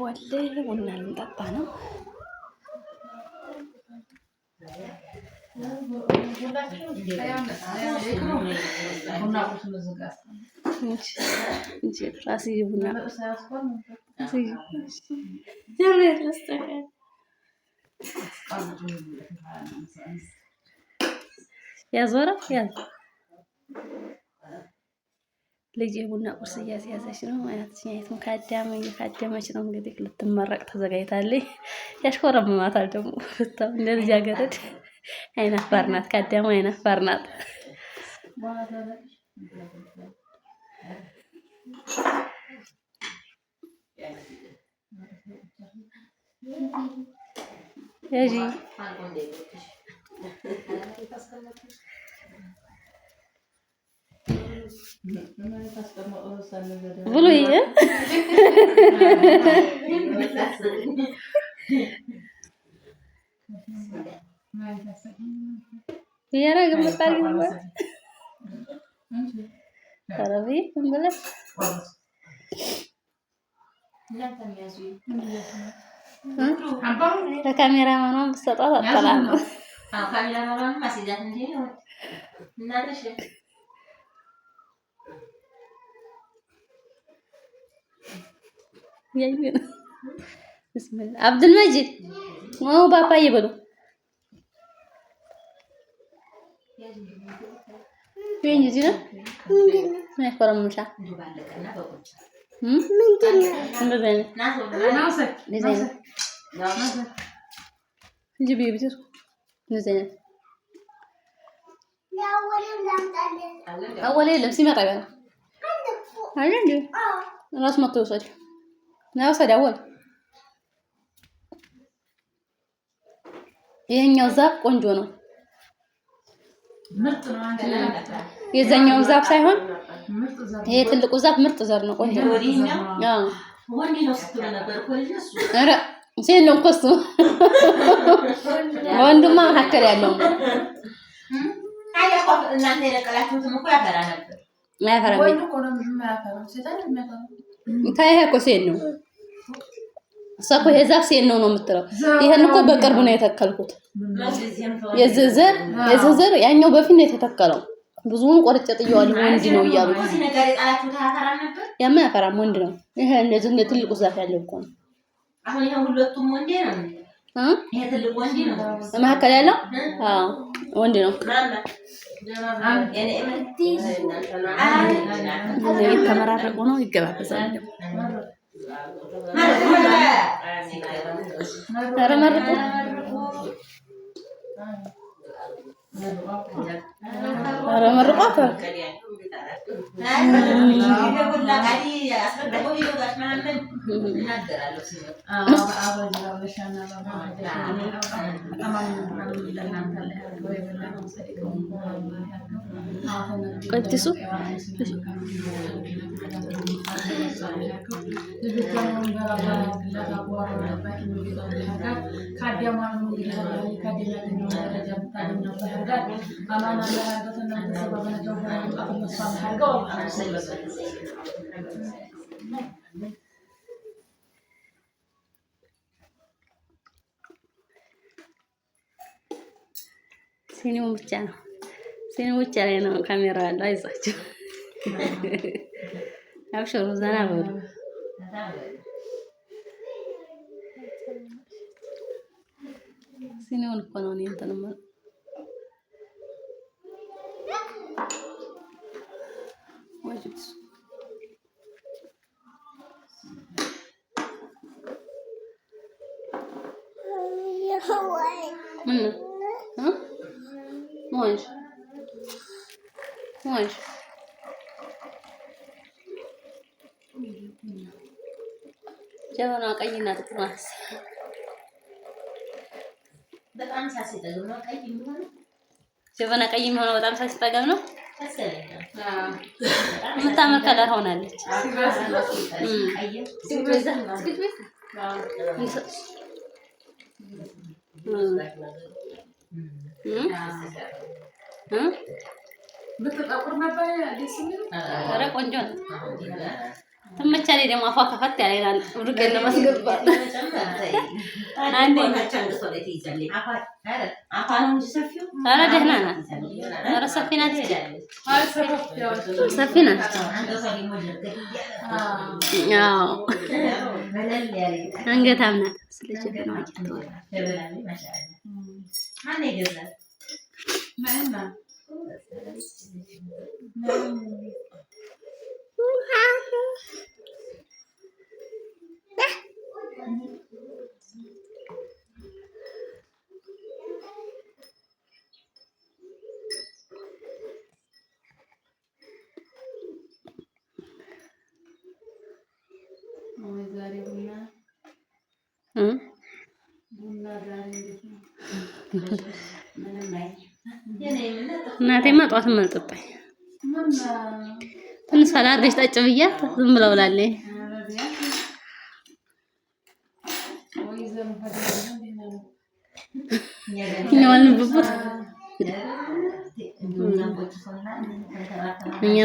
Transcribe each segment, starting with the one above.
አለ። ቡና ልንጠጣ ነው። ያዞረ ልጅ ቡና ቁርስ እያስያዘች ነው። አያትኛይቱም ካደመች ነው እንግዲህ ልትመረቅ ተዘጋጅታለች። ያሽኮረምማታል ደግሞ ፍታው እንደ ልጃገረድ አይናፋር ናት። ካደሙ አይናፋር ናት። ያጂ ብሎ ያረግ መጣል ይባል አረቢ እንበለስ ለካሜራማኗም ብትሰጣት አጣላም። ካሜራማኗም ማስይዛት እንዴ ነው እናለሽ ያዩን ብስሚላህ አብዱል መጂድ ነው ባባዬ በሉ ወይኔ ነው ምን ያፈረምሻ ምንድነው እንጂ ቢብትር እንደዚህ አወለ የለም ሲመጣ ይበል አይደል እንዴ ራስ መጥቶ ይወሰድ ነው ሰዳወል ይሄኛው ዛፍ ቆንጆ ነው ምርጥ ነው አንተ የዛኛው ዛፍ ሳይሆን ይሄ ትልቁ ዛፍ ምርጥ ዘር ነው ቆንጆ አዎ ወንዲ ነው ስትል ነበር እኮ ልጅ እሱ አረ ሲል ነው እኮ እሱ ወንድማ መካከል ያለው ታዲያ ቆፍ እናንተ የነቀላችሁትም እኮ ያፈራ ነበር ማያፈራ ወይ እኮ ነው ማያፈራ ሰይጣን የሚያፈራ ታዲያ እኮ ሲል ነው ሰቆ የዛፍ ሲል ነው የምትለው ይሄን እኮ በቅርብ ነው የተከልኩት የዘዘር ያኛው በፊት ነው የተተከለው ብዙውን ቆርጬ ጥየዋለሁ ወንድ ነው እያሉ እዚህ ነገር የጣላችሁት ያፈራ ነበር ያማያፈራም ወንድ ነው ይሄ እንደዚህ እንደ ትልቁ ዛፍ ያለው እኮ ነው አሁን ይሄ ሁለቱም ወንድ ነው ይሄ ትልቁ ወንድ ነው መካከል ያለው አዎ ወንድ ነው ተመራረቁ ነው ይገባበዛል ተመራረቁ ኧረ መርቋት ቀጥሱ ሲኒው ብቻ ላይ ነው ካሜራ ያለው አይዛችሁ አብሽሩ ዘና በሉ ሲኒውን እኮ ነው እንትን ማለት ወጅብስ ምን ሞሽ ጀበና ቀይና ጥቁር ማስ በጣም ሳሲጠገም ነው ቀይ የሚሆነው ጀበና ቀይ የሚሆነው በጣም ሳሲጠገም ነው የምታምር ከለር ሆናለች በተጣቁር ነበር ደስ የሚል ኧረ ቆንጆ ነው ተመቻለኝ ደግሞ አፏ ከፈት ያለ ይላል ብሩኬን ለማስገባት አንዴ ኧረ ደህና ናት። ኧረ ሰፊ ናት። ሰፊ ናት። አዎ አንገታም ናት። እናቴማ ጧትም አልጠጣኝ ትንሽ አላርገሽ ጠጭ ብያት ዝም ብለው ብላለች። እኛ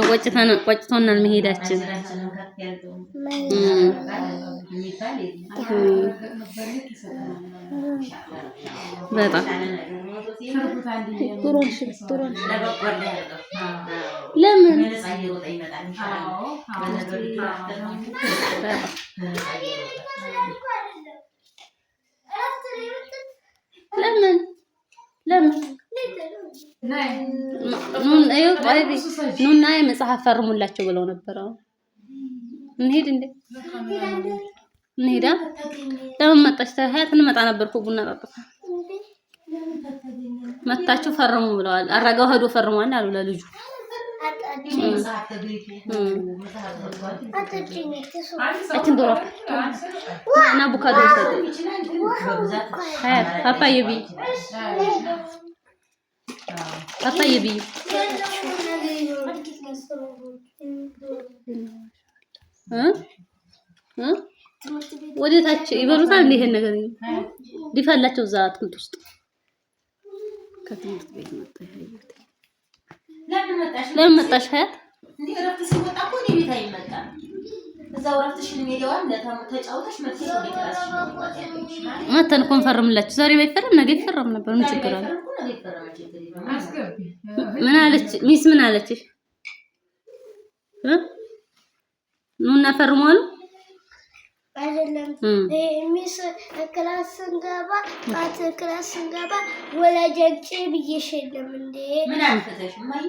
ቆጭቶናል መሄዳችን። በጣም ለምን ኑና የመጽሐፍ ፈርሙላቸው ብለው ነበር። እንሂድ እንዴ? እንሂዳ። ለምን መጣች? ሀያት እንመጣ ነበር እኮ ቡና ጠጥታ መታችሁ ፈርሙ ብለዋል። አረጋው ሄዶ ፈርሟል አሉ ለልጁ። አችን ዶሮ እና ቡካዶ ሰጠ። ሀያት ፓፓዬ ቢ ፓፓዬ ቢ ወዴታች ይበሉታል። እንደ ይሄን ነገር ሊፈላቸው እዛ አትክልት ውስጥ ከትምህርት ቤት መጣ። ለምን መጣሽ ሀያት? እንዴ እረፍት ሲወጣ እኮ እኔ ቤት አይመጣም። እዛው እረፍትሽን ሜዳዋን ተጫውተሽ መጥተሽ ወደ ክላስሽ ነው። መተን ኮንፈርምላችሁ ዛሬ ባይፈረም ነገ ይፈረም ነበር። ምን ችግር አለ? ምን አለች ሚስ? ምን አለችሽ? ኑና ፈርሙ አሉ አይደለም ሚስ ክላስ ስንገባ ወላጆቼ ብዬሽ የለም እንዴ? ምን አንፈተሽ ማየ?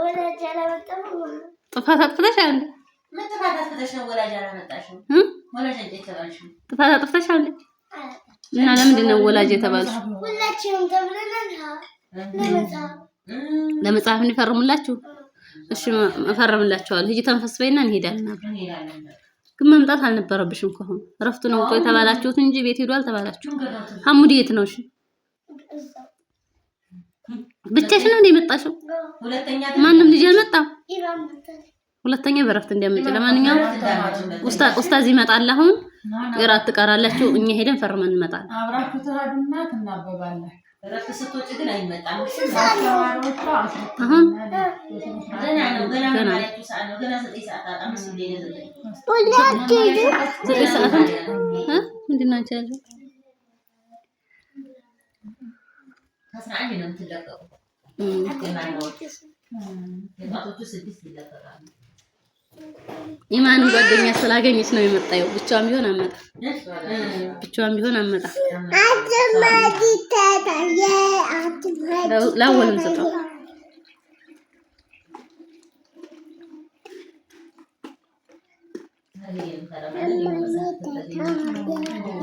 ወላጅ አላመጣም። ጥፋት አጥፍተሽ አንዴ? ምን ጥፋት አጥፍተሽ ነው ወላጅ አላመጣሽም? ወላጅ እንዴት ተባልሽ? ጥፋት አጥፍተሽ አንዴ? እና ለምንድን ነው ወላጅ የተባልሽ? ሁላችንም ተብለናል። ለመጽሐፍ እንፈርሙላችሁ? እሺ እፈርምላችኋለሁ። ሂጂ ተንፈስ በይና እንሄዳለን። ግን መምጣት አልነበረብሽም እኮ አሁን እረፍቱ ነው እኮ የተባላችሁት እንጂ ቤት ሄዱ አልተባላችሁም። ሐሙድ የት ነው? እሺ ብቻሽን ነው የመጣሽው? ማንም ልጅ አልመጣም። ሁለተኛ በእረፍት እንዲያመጭ። ለማንኛውም ኡስታዝ ይመጣል። አሁን እራት ትቀራላችሁ። እኛ ሄደን ፈርመን እንመጣለን። አብራችሁ ትሄዱና ትናበባላችሁ። እረፍት ስትወጪ ግን አይመጣም። አሁን ገና ነው ማለት ሰዓት ነው። ገና 9 ሰዓት አጣም ሲል ይደረጋል። ምንድን ነው ያለው? 11 ነው የምትለቀቀው። የማቶቹ 6 ይለቀቃሉ። ኢማን ጓደኛ ስላገኘች ነው የመጣው። ብቻዋን ቢሆን አመጣ። ለአወልም ሰጠው።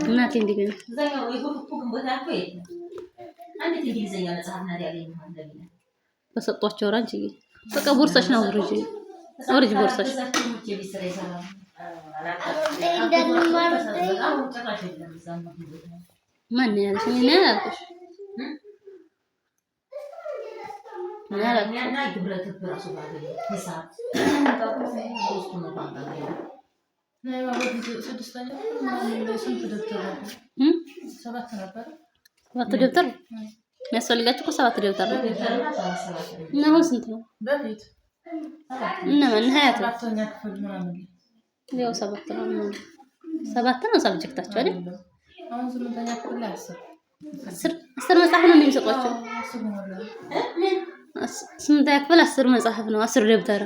እናቴ እንደገና ዘኛው የሁሉ ግንቦት አኮ የለም። አንድ እንግሊዘኛ መጽሐፍ ነው ያለኝ ማለት ነው። በሰጧቸው ራንቺ በቃ ቦርሳሽ ነው አውርጂ ቦርሳሽ። ማን ያለሽ? እኔ ነኝ ያልኩሽ። ያና ግብረ ትብራሱ ባገኝ ሂሳብ ሰባት ደብተር የሚያስፈልጋችሁ እኮ 7 ደብተር ነው። እና አሁን ስንት ነው? በፊት እና ማን ሀያት ነው? ያው 7 ነው 7 ነው ሳብጀክታቸው አይደል? አሁን ስምንተኛ ክፍል ላይ 10 መጽሐፍ ነው የሚሰጧቸው። ስምንተኛ ክፍል 10 መጽሐፍ ነው 10 ደብተር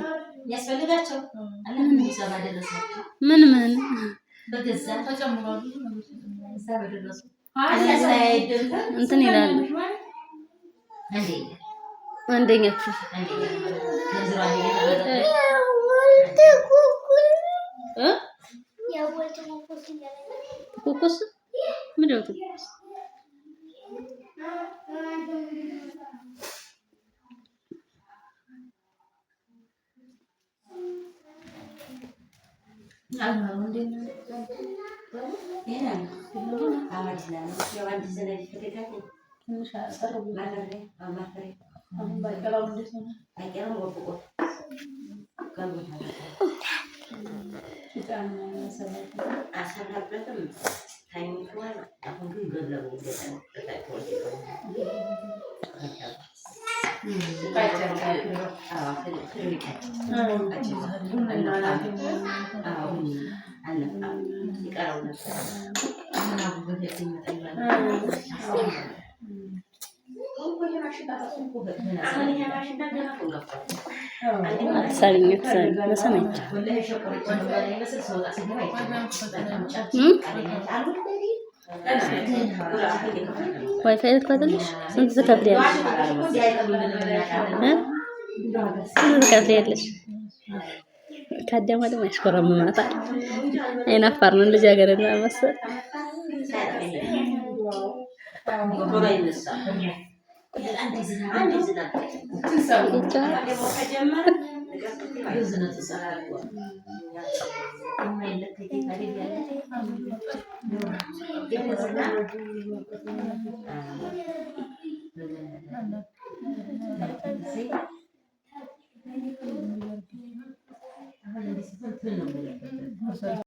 ያስፈልጋቸው ምን በገዛ ተጨምሯል። እዛ በደረሱ እንትን ይላል አንደኛ ክፍል ኩኩስ ምንድን ነው ኩኩስ? ዋይፋይ ልትከፍልሽ ስንት ትከፍያለሽ? ስንት ትከፍያለሽ? ካዳማ ደግሞ ያሽኮረምማታል። አይናፋር ነው ልጅ ሀገር እና መሰል